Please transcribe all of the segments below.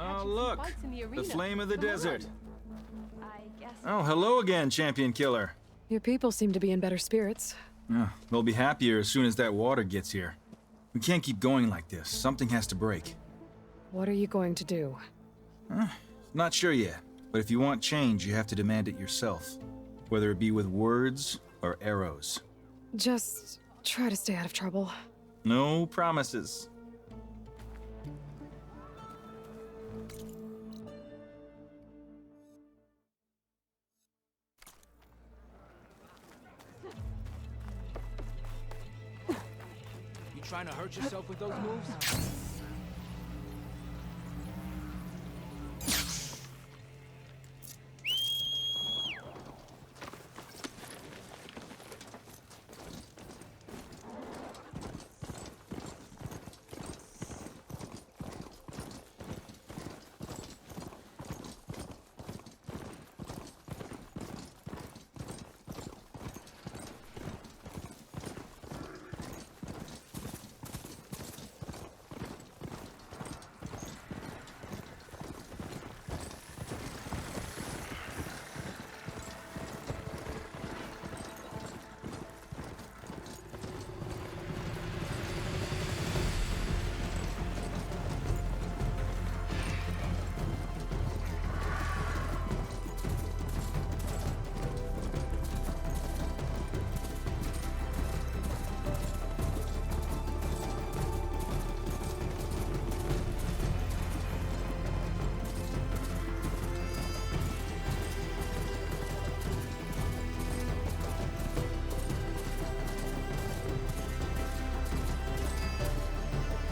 Oh, look! The flame of the desert! I guess. Oh, hello again, champion killer. Your people seem to be in better spirits. They'll be happier as soon as that water gets here. We can't keep going like this. Something has to break. What are you going to do? Not sure yet, but if you want change, you have to demand it yourself. Whether it be with words or arrows. Just try to stay out of trouble. No promises. You trying to hurt yourself with those moves?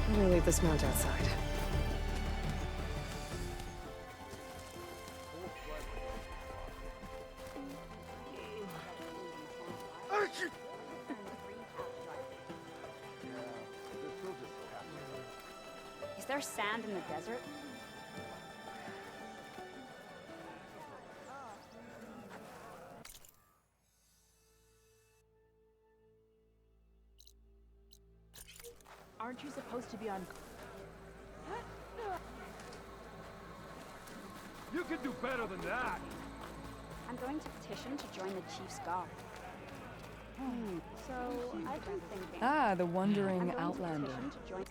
I'm gonna leave this mount outside. Is there sand in the desert? Aren't you supposed to be on? You can do better than that. I'm going to petition to join the Chief's Guard. So I've been thinking. Ah, the I'm wandering going to outlander. petition to join.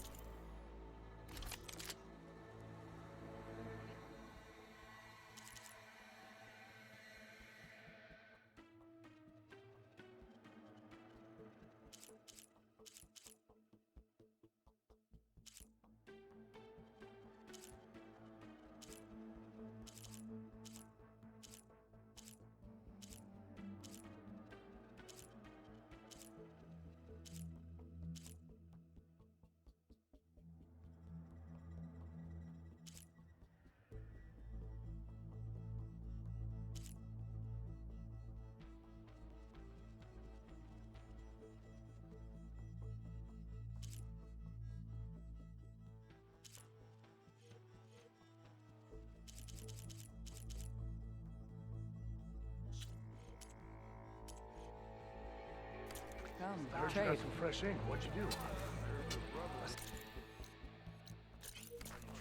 Come, I heard you trade. got some fresh ink. What'd you do?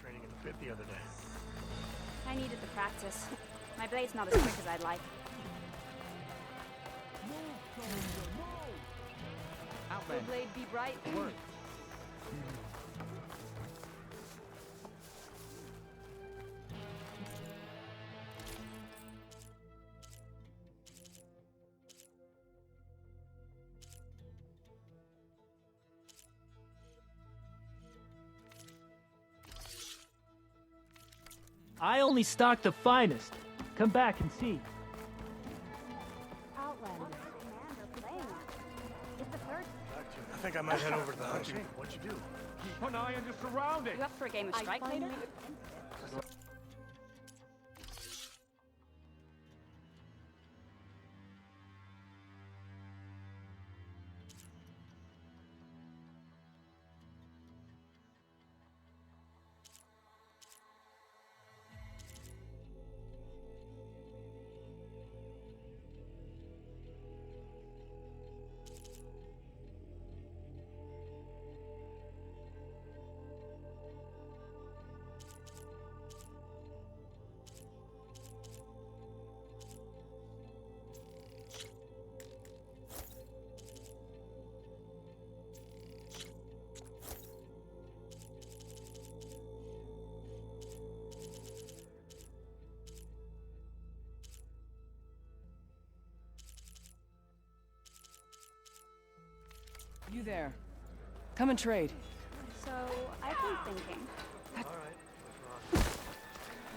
Training in the pit the other day. I needed the practice. My blade's not as quick as I'd like. Outlander. Blade be bright. Work. I only stock the finest. Come back and see. Outlander. Commander playing at. It's the third. I think I might head over to the hunting. What'd you do? Keep an eye on your surroundings. You up for a game of strike later? You there. Come and trade. So, I've been thinking. Alright, what's wrong?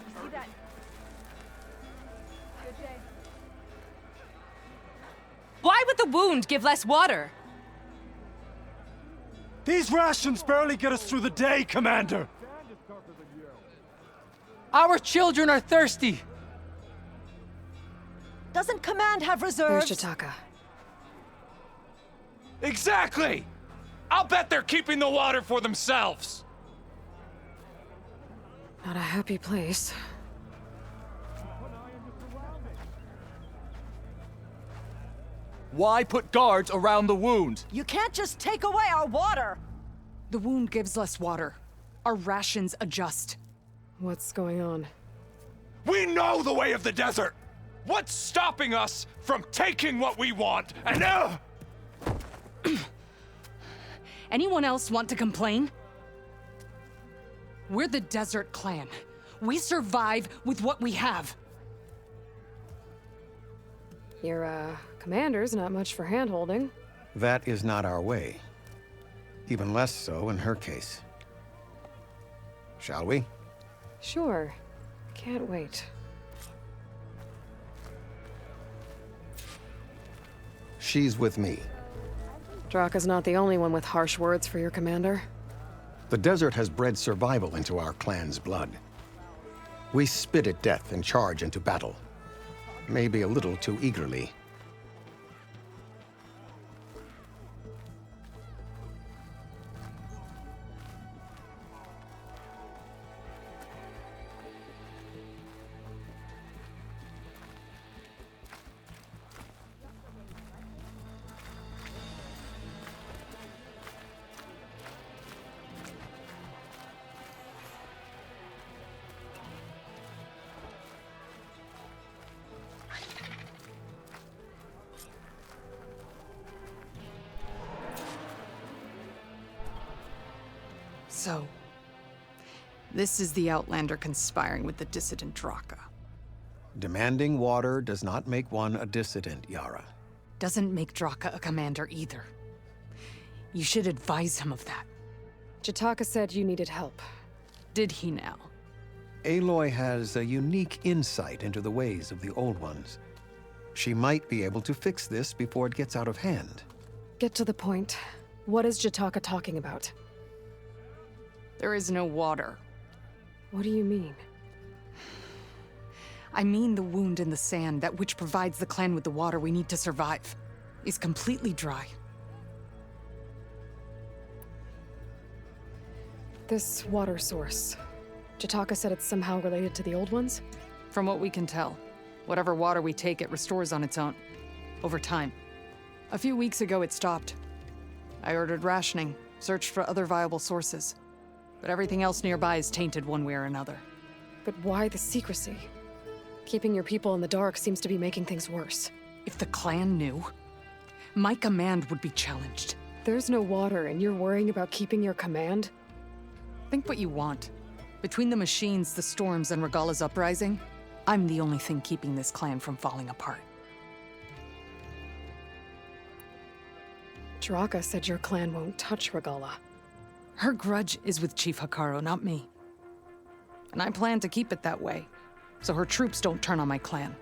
You see that? Good day. Why would the wound give less water? These rations barely get us through the day, Commander! Our children are thirsty! Doesn't Command have There's reserves? Jataka. Exactly! I'll bet they're keeping the water for themselves! Not a happy place. Why put guards around the wound? You can't just take away our water! The wound gives less water. Our rations adjust. What's going on? We know the way of the desert! What's stopping us from taking what we want and Anyone else want to complain? We're the Desert Clan. We survive with what we have. Your, commander's not much for hand-holding. That is not our way. Even less so in her case. Shall we? Sure. Can't wait. She's with me. Draka's not the only one with harsh words for your commander. The desert has bred survival into our clan's blood. We spit at death and charge into battle. Maybe a little too eagerly. So, this is the Outlander conspiring with the dissident Draka. Demanding water does not make one a dissident, Yara. Doesn't make Draka a commander either. You should advise him of that. Jataka said you needed help. Did he now? Aloy has a unique insight into the ways of the Old Ones. She might be able to fix this before it gets out of hand. Get to the point. What is Jataka talking about? There is no water. What do you mean? I mean the wound in the sand, that which provides the clan with the water we need to survive, is completely dry. This water source. Jataka said it's somehow related to the Old Ones? From what we can tell, whatever water we take, it restores on its own. Over time. A few weeks ago, it stopped. I ordered rationing, searched for other viable sources. But everything else nearby is tainted one way or another. But why the secrecy? Keeping your people in the dark seems to be making things worse. If the clan knew, my command would be challenged. There's no water and you're worrying about keeping your command? Think what you want. Between the machines, the storms, and Regala's uprising, I'm the only thing keeping this clan from falling apart. Draka said your clan won't touch Regala. Her grudge is with Chief Hikaru, not me. And I plan to keep it that way, so her troops don't turn on my clan.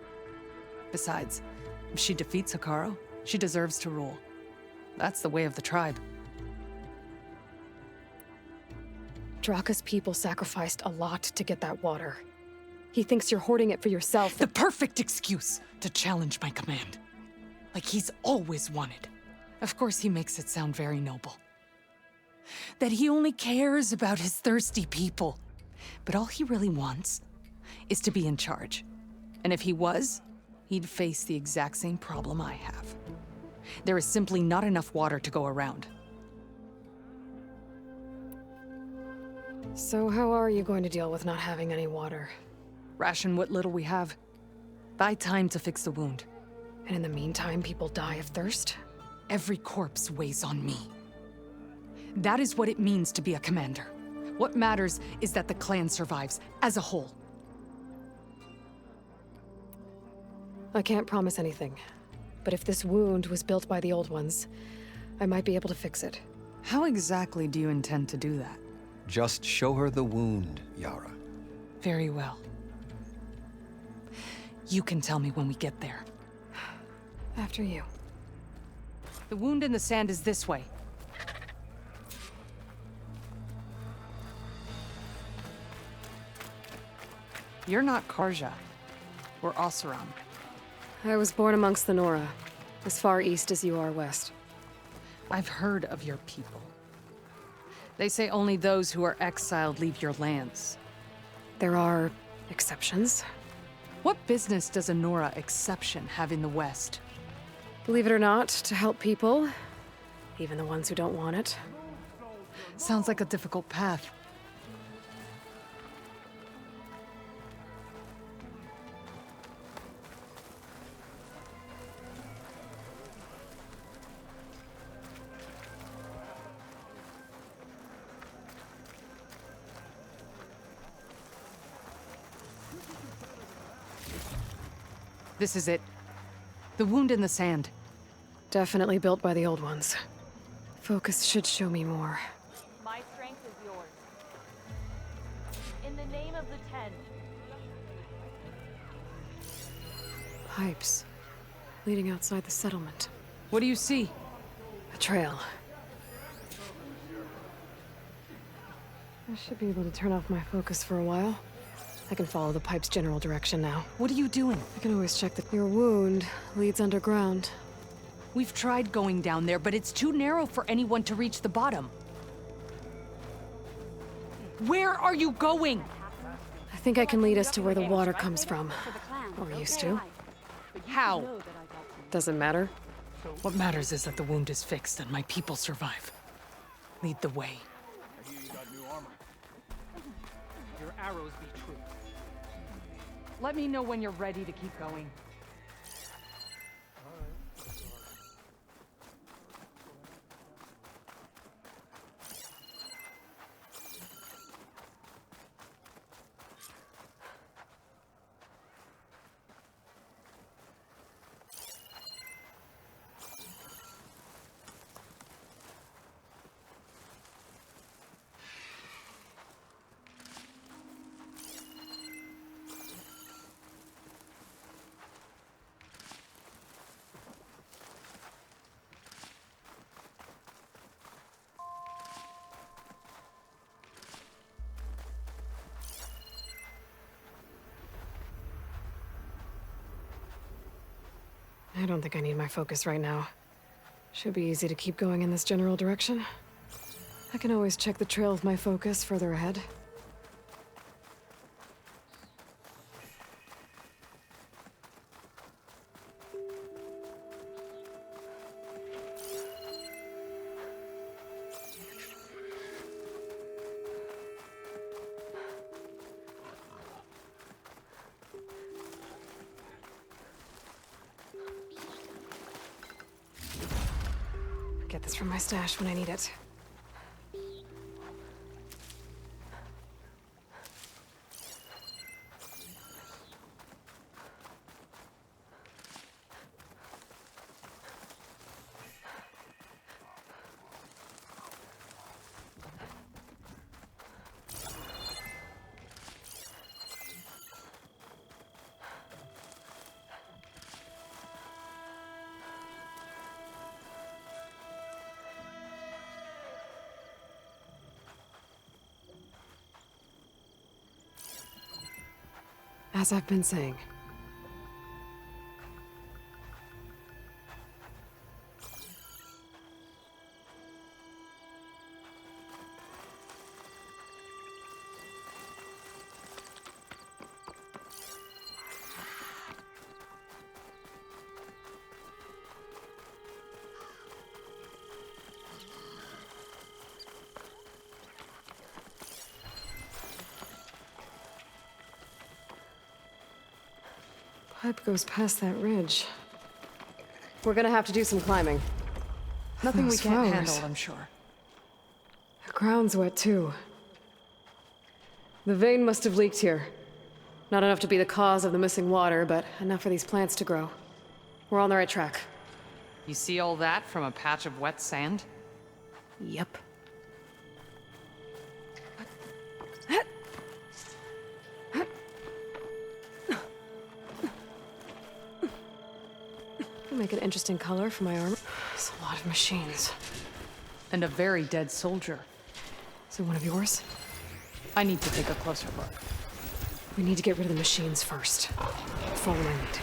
Besides, if she defeats Hikaru, she deserves to rule. That's the way of the tribe. Draka's people sacrificed a lot to get that water. He thinks you're hoarding it for yourself. The perfect excuse to challenge my command. Like he's always wanted. Of course, he makes it sound very noble. That he only cares about his thirsty people. But all he really wants is to be in charge. And if he was, he'd face the exact same problem I have. There is simply not enough water to go around. So how are you going to deal with not having any water? Ration what little we have. Buy time to fix the wound. And in the meantime, people die of thirst? Every corpse weighs on me. That is what it means to be a commander. What matters is that the clan survives, as a whole. I can't promise anything. But if this wound was built by the Old Ones, I might be able to fix it. How exactly do you intend to do that? Just show her the wound, Yara. Very well. You can tell me when we get there. After you. The wound in the sand is this way. You're not Karja. We're Oseram. I was born amongst the Nora, as far east as you are west. I've heard of your people. They say only those who are exiled leave your lands. There are exceptions. What business does a Nora exception have in the West? Believe it or not, to help people, even the ones who don't want it. Sounds like a difficult path. This is it. The wound in the sand. Definitely built by the old ones. Focus should show me more. My strength is yours. In the name of the Ten. Pipes. Leading outside the settlement. What do you see? A trail. I should be able to turn off my focus for a while. I can follow the pipe's general direction now. What are you doing? I can always check that your wound leads underground. We've tried going down there, but it's too narrow for anyone to reach the bottom. Where are you going? I think I can lead us to where the water comes from. Or used to. How? Doesn't matter. What matters is that the wound is fixed and my people survive. Lead the way. I hear you got new armor. Your arrows be true. Let me know when you're ready to keep going. I don't think I need my focus right now. Should be easy to keep going in this general direction. I can always check the trail with my focus further ahead. Get this from my stash when I need it. As I've been saying. Pipe goes past that ridge. We're gonna have to do some climbing. Nothing we Those can't flowers. handle, I'm sure. The ground's wet too. The vein must have leaked here. Not enough to be the cause of the missing water, but enough for these plants to grow. We're on the right track. You see all that from a patch of wet sand? Yep. Make an interesting color for my armor. It's a lot of machines. And a very dead soldier. So one of yours? I need to take a closer look. We need to get rid of the machines first. Follow my lead.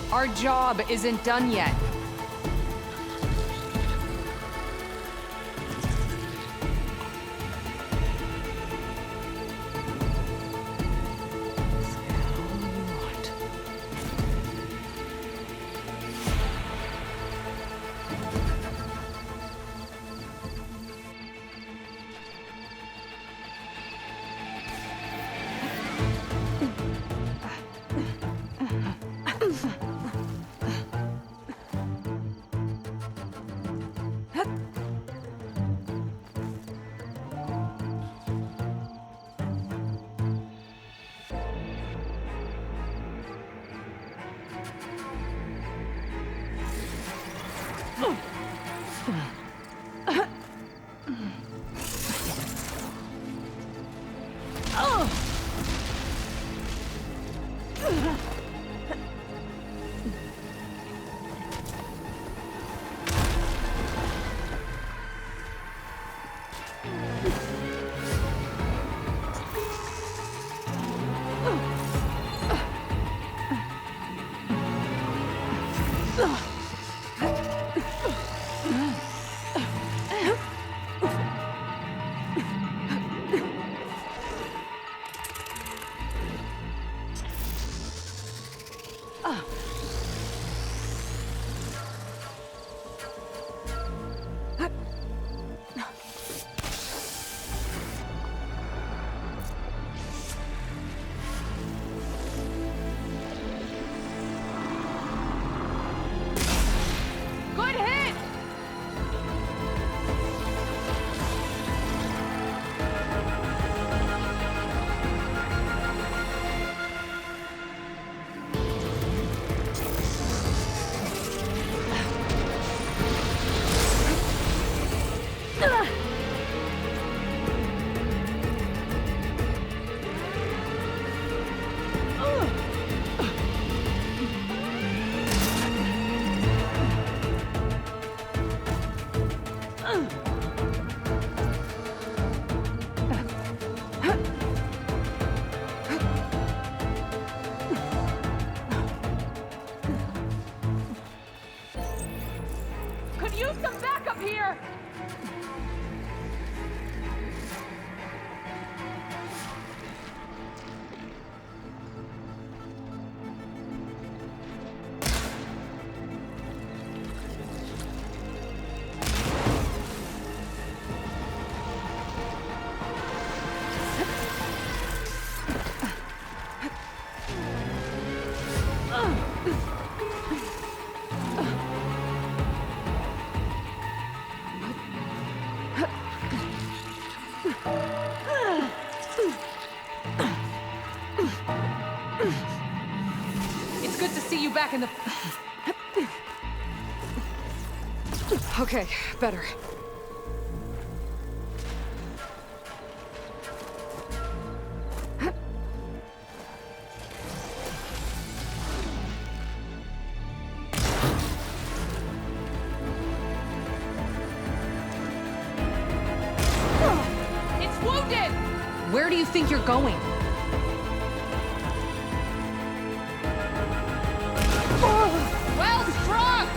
Our job isn't done yet. It's good to see you back in the... Okay, better. It's wounded! Where do you think you're going? Well struck!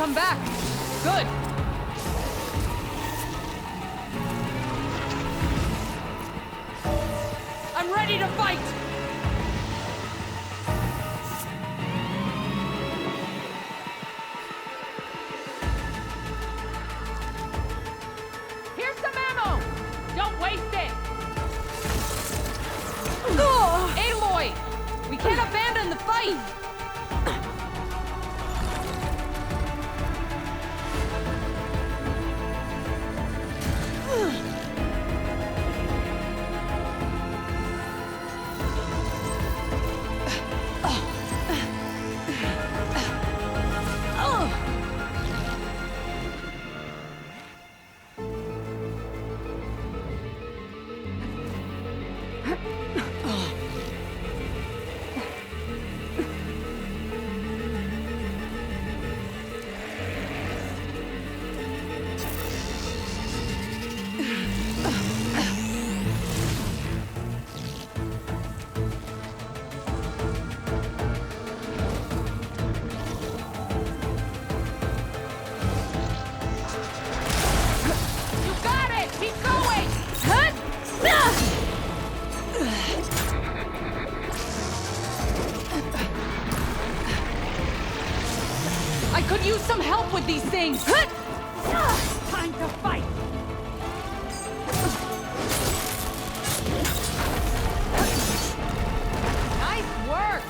come back. Good. I'm ready to fight! Here's some ammo! Don't waste it! Aloy! We can't abandon the fight! I could use some help with these things! Time to fight! Nice work!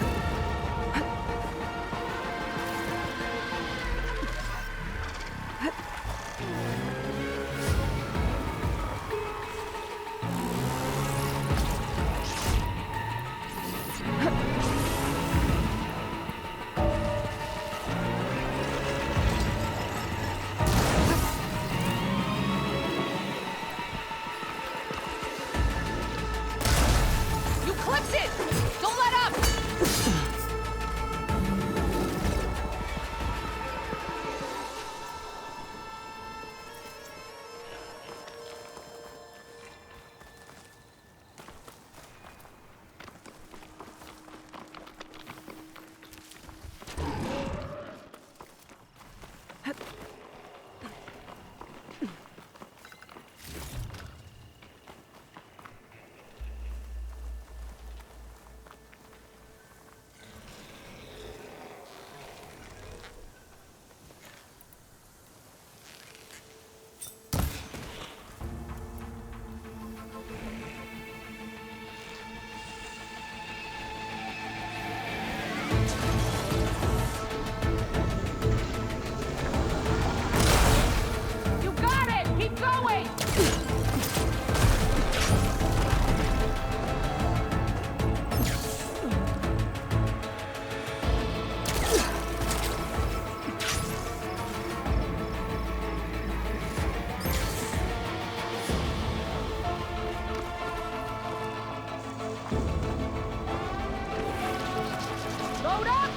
Load up!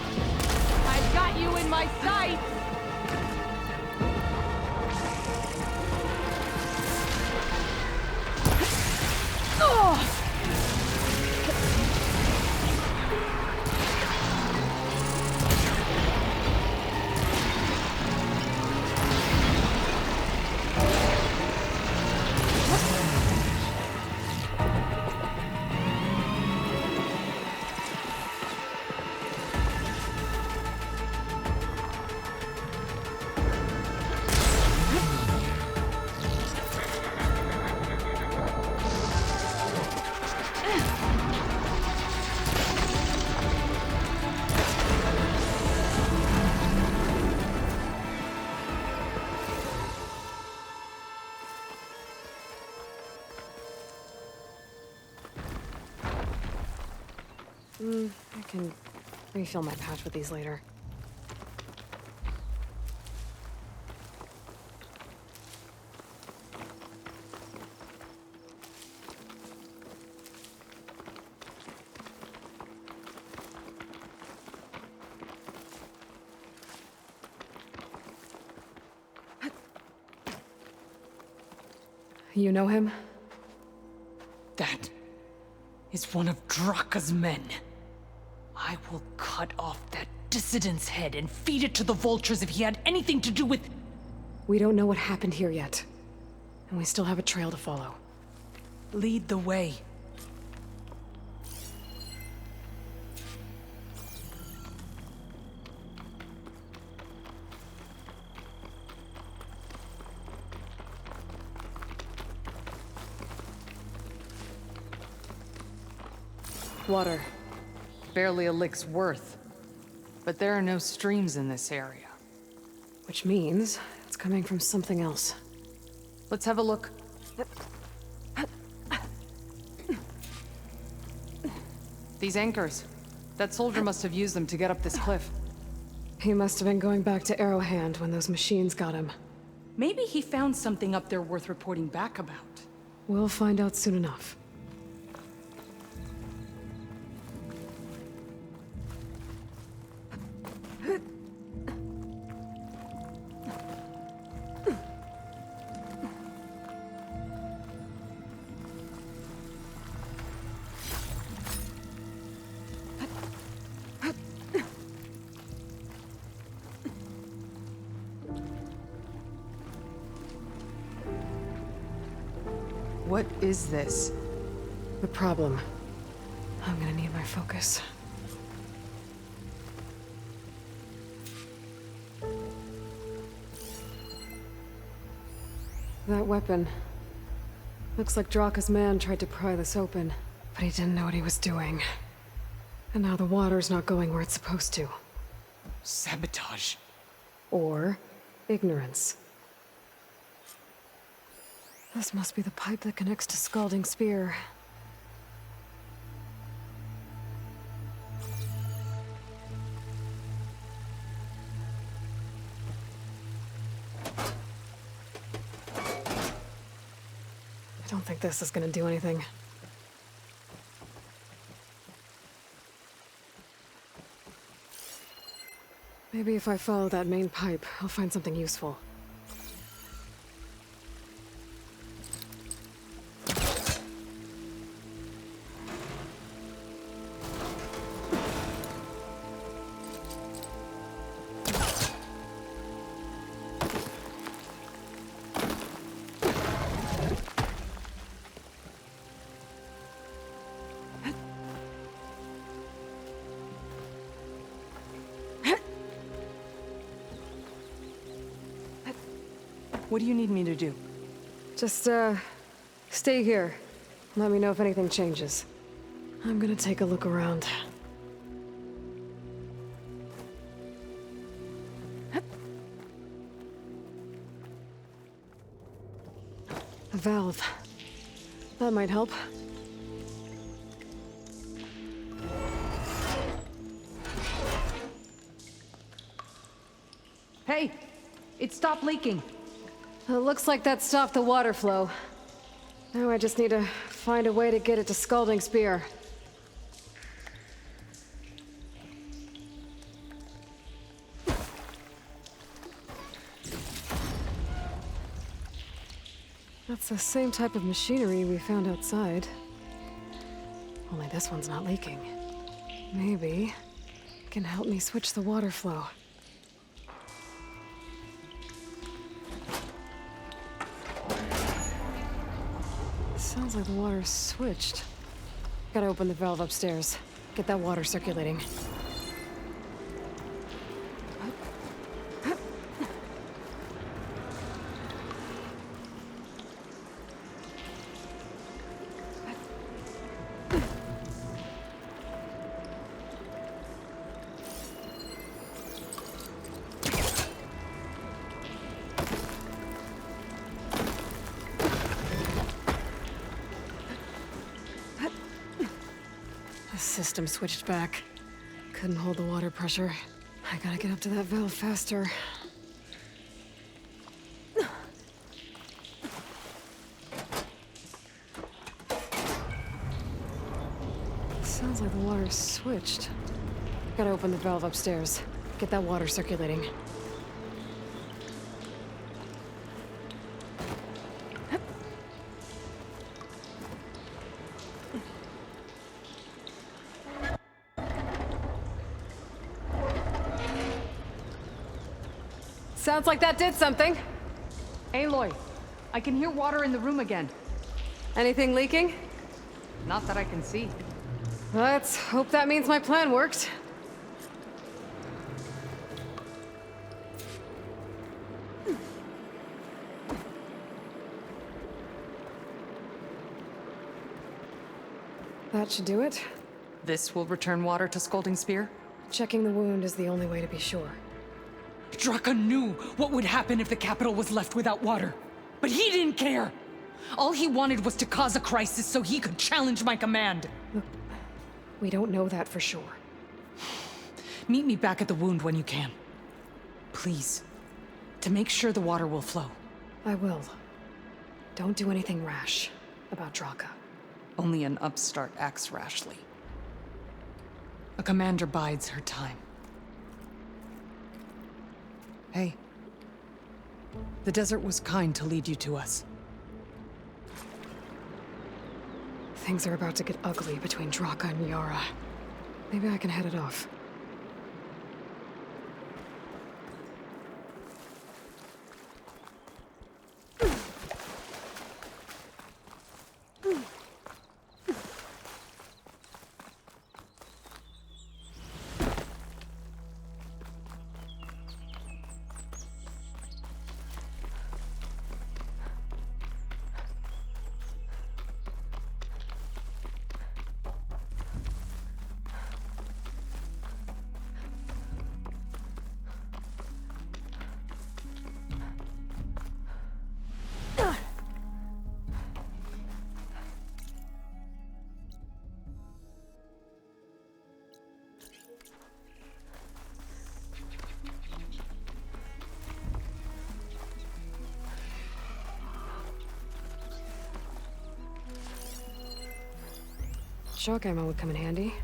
I've got you in my sight! I can refill my pouch with these later. You know him? That is one of Draka's men. I will cut off that dissident's head and feed it to the vultures if he had anything to do with... We don't know what happened here yet. And we still have a trail to follow. Lead the way. Water. Barely a lick's worth. But there are no streams in this area. Which means it's coming from something else. Let's have a look. These anchors. That soldier must have used them to get up this cliff. He must have been going back to Arrowhand when those machines got him. Maybe he found something up there worth reporting back about. We'll find out soon enough. What is this? The problem. I'm gonna need my focus. That weapon. Looks like Draka's man tried to pry this open, but he didn't know what he was doing. And now the water's not going where it's supposed to. Sabotage. Or ignorance. This must be the pipe that connects to Scalding Spear. I don't think this is gonna do anything. Maybe if I follow that main pipe, I'll find something useful. What do you need me to do? Just, stay here. Let me know if anything changes. I'm gonna take a look around. A valve. That might help. Hey! It stopped leaking! It looks like that stopped the water flow. Now I just need to find a way to get it to Scalding Spear. That's the same type of machinery we found outside. Only this one's not leaking. Maybe it can help me switch the water flow. Sounds like the water's switched. Gotta open the valve upstairs. Get that water circulating. The system switched back. Couldn't hold the water pressure. I gotta get up to that valve faster. Sounds like the water's switched. Gotta open the valve upstairs. Get that water circulating. Sounds like that did something. Aloy, I can hear water in the room again. Anything leaking? Not that I can see. Let's hope that means my plan worked. That should do it. This will return water to Scolding Spear? Checking the wound is the only way to be sure. Draka knew what would happen if the capital was left without water. But he didn't care! All he wanted was to cause a crisis so he could challenge my command. Look, we don't know that for sure. Meet me back at the wound when you can. Please. To make sure the water will flow. I will. Don't do anything rash about Draka. Only an upstart acts rashly. A commander bides her time. Hey. The desert was kind to lead you to us. Things are about to get ugly between Draka and Yara. Maybe I can head it off. Shock ammo would come in handy.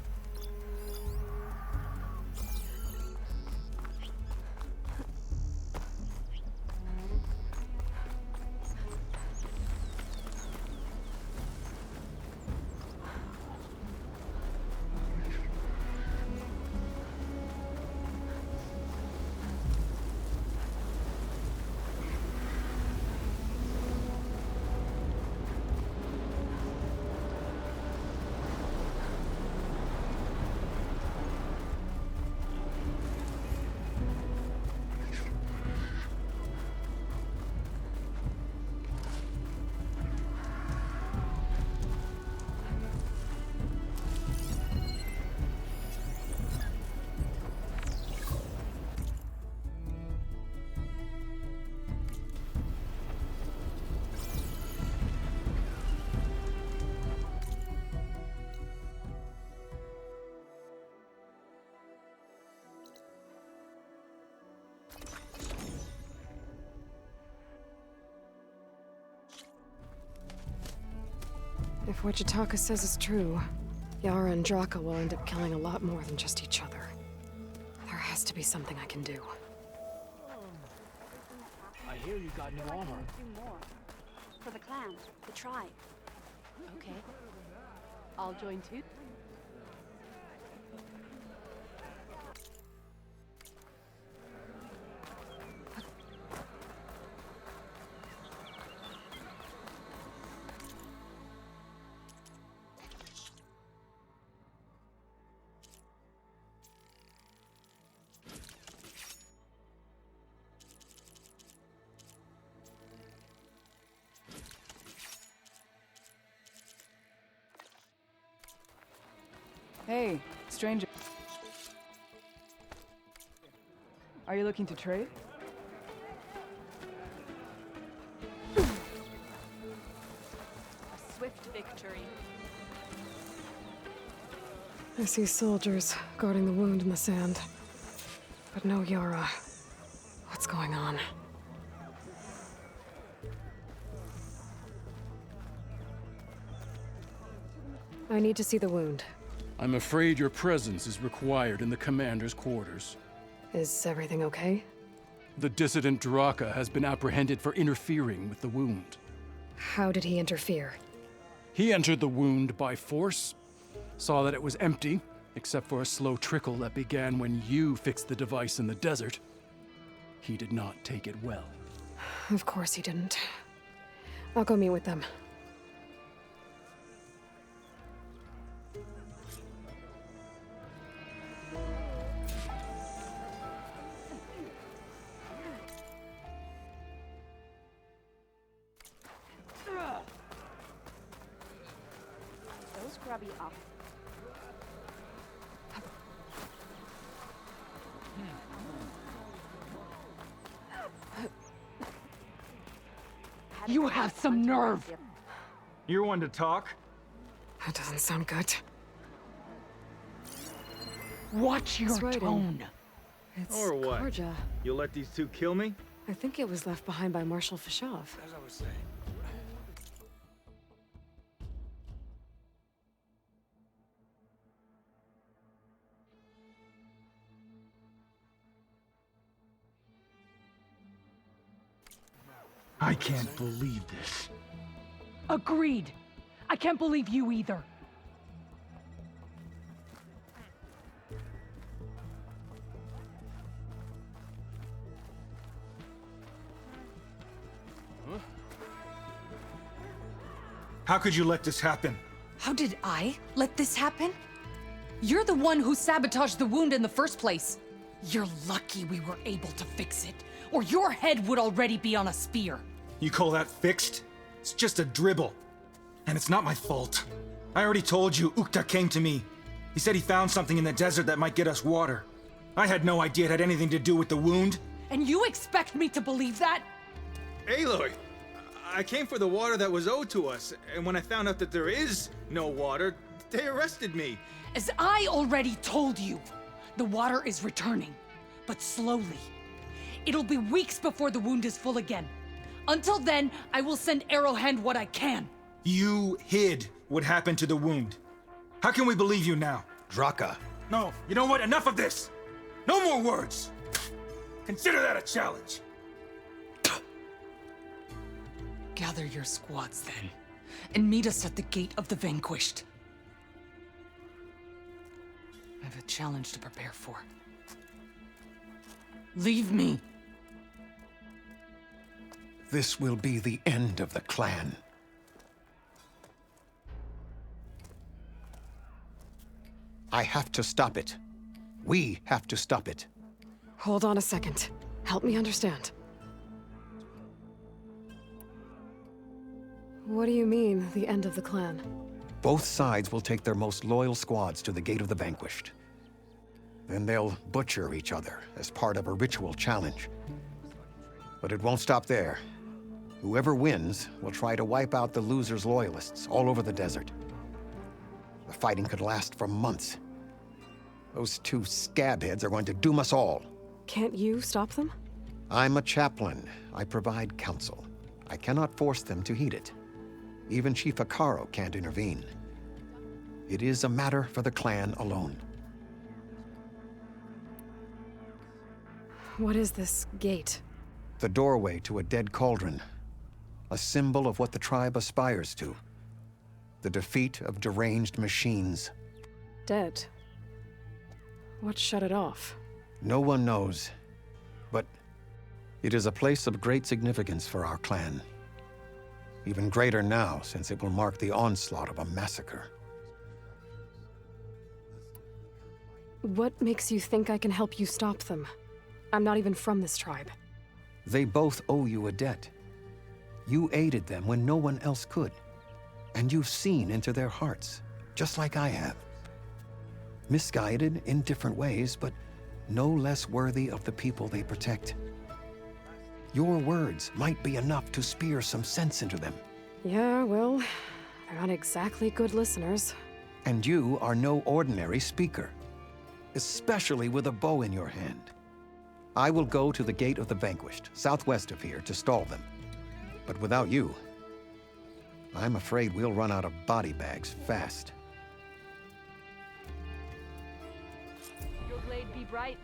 If what Jataka says is true, Yara and Draka will end up killing a lot more than just each other. There has to be something I can do. I hear you got new armor. Do more. For the clan, the tribe. Okay. I'll join too. Hey, stranger. Are you looking to trade? A swift victory. I see soldiers guarding the wound in the sand. But no Yara. What's going on? I need to see the wound. I'm afraid your presence is required in the commander's quarters. Is everything okay? The dissident Draka has been apprehended for interfering with the wound. How did he interfere? He entered the wound by force, saw that it was empty, except for a slow trickle that began when you fixed the device in the desert. he did not take it well. Of course he didn't. I'll go meet with them. Those grubby up. You have some nerve! You're one to talk? That doesn't sound good. Watch your It's writing. tone. It's Or what? Korja. You'll let these two kill me? I think it was left behind by Marshal Fashov. As I was saying. I can't believe this. Agreed. I can't believe you either. How could you let this happen? How did I let this happen? You're the one who sabotaged the wound in the first place. You're lucky we were able to fix it, or your head would already be on a spear. You call that fixed? It's just a dribble. And it's not my fault. I already told you, Ukta came to me. He said he found something in the desert that might get us water. I had no idea it had anything to do with the wound. And you expect me to believe that? Aloy, I came for the water that was owed to us, and when I found out that there is no water, they arrested me. As I already told you, the water is returning, but slowly. It'll be weeks before the wound is full again. Until then, I will send Arrowhand what I can. You hid what happened to the wound. How can we believe you now? Draka. No, you know what? Enough of this! No more words! Consider that a challenge. Gather your squads then, and meet us at the Gate of the Vanquished. I have a challenge to prepare for. Leave me. This will be the end of the clan. I have to stop it. We have to stop it. Hold on a second. Help me understand. What do you mean, the end of the clan? Both sides will take their most loyal squads to the Gate of the Vanquished. Then they'll butcher each other as part of a ritual challenge. But it won't stop there. Whoever wins will try to wipe out the loser's loyalists all over the desert. The fighting could last for months. Those two scabheads are going to doom us all. Can't you stop them? I'm a chaplain. I provide counsel. I cannot force them to heed it. Even Chief Akaro can't intervene. It is a matter for the clan alone. What is this gate? The doorway to a dead cauldron. A symbol of what the tribe aspires to. The defeat of deranged machines. Dead. What shut it off? No one knows. But it is a place of great significance for our clan. Even greater now, since it will mark the onslaught of a massacre. What makes you think I can help you stop them? I'm not even from this tribe. They both owe you a debt. You aided them when no one else could. And you've seen into their hearts, just like I have. Misguided in different ways, but no less worthy of the people they protect. Your words might be enough to spear some sense into them. Yeah, well, they're not exactly good listeners. And you are no ordinary speaker, especially with a bow in your hand. I will go to the Gate of the Vanquished, southwest of here, to stall them. But without you, I'm afraid we'll run out of body bags fast. Your blade be bright.